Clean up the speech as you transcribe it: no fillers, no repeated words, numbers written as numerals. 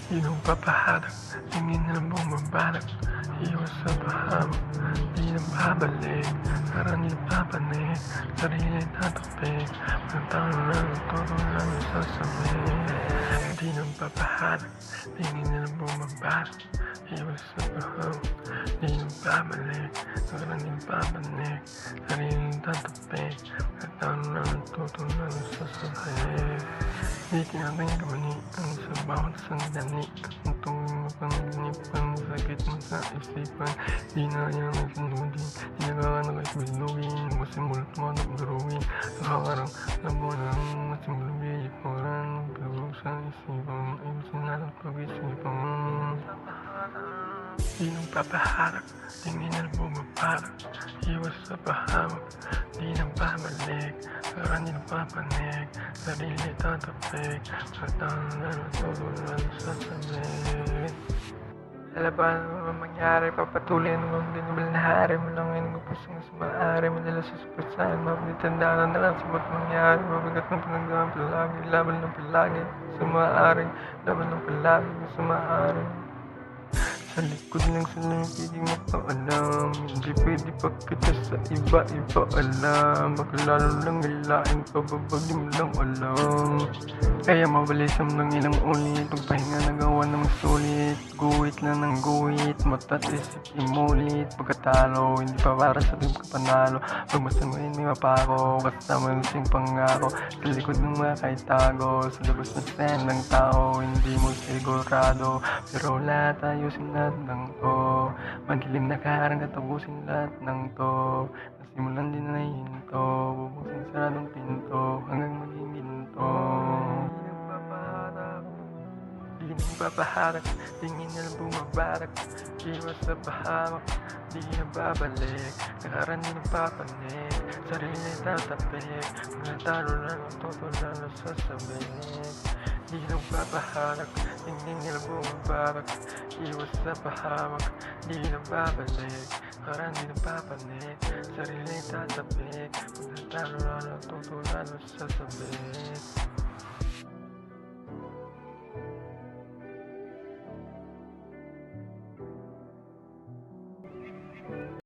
Ilong papaharap, tingin na bumabalak. Iwas sa pahamak, di na babalik. Karani na papanik, sarili tatapik. Magtalo na todo lang sasabihin. Di na papaharap, tingin na bumabalak. Iwas sa pahamak, di na babalik. Karani na papanik, sarili tatapik. Magtalo na todo lang sasabihin. Di tinatay kamanian sa bawat sandali. At tuwing mapanganipan, sakit mo sa isipan. Di na yan nagsunodin, di nakakana kahit bilugin. Masimulot mo at garuin, nakakarang labo lang masimulugin. Ikuran, bilog sa isipan, ayusin natin pag-isipan. Di nang papaharap, tingin na bumaparap. Iwas sa pahamak, di nang babalik. Karani na papanik, sarili tatapik. Magtalo na todo lang sasabihin. Lalaban mo mangyari, papatuloy mo din balahari mo lang ngayon ko pusong sa maaari. Madala sa supasahan, mapitandaan na lang sabot mangyari. Mabigat ng pinagdaan palagi, laban ng palagi. Sa maaaring, laban ng palagi, sa maaaring. Sa likod lang sa hindi mo pa alam. Hindi pwede pa kita sa iba-iba alam. Maglalo lang ilaing pababag di mo lang alam. Kaya mabalisam ng ilang ulit. Pagpahinga nagawa ng sulit. Guhit lang ng guhit. Mata't isip imulit. Pagkatalo, hindi pa para sa team kapanalo. Pagmasang ngayon may mapako. Kasama ng sing pangako. Sa likod ng mga kaitago. Sa labas na stand ng tao. Hindi mo sigurado. Pero lahat ayusin lahat ng to. Madilim na karang katapusin lahat ng to. Nasimulan din na hinto. Bubuksin saradong pinto. Hanggang maging ginto. Di nang papaharap, tingin na bumabarak. Iwas sa pahamak, di na babalik. Nakarani ng papanik, sarili tatapik. Magtalo lang ang todo lalo sasabihin. Di nang papaharap, tingin na bumabarak. Iwas sa pahamak, di na babalik. Karani ng papanik, sarili tatapik. Magtalo lang ang todo lalo sasabihin.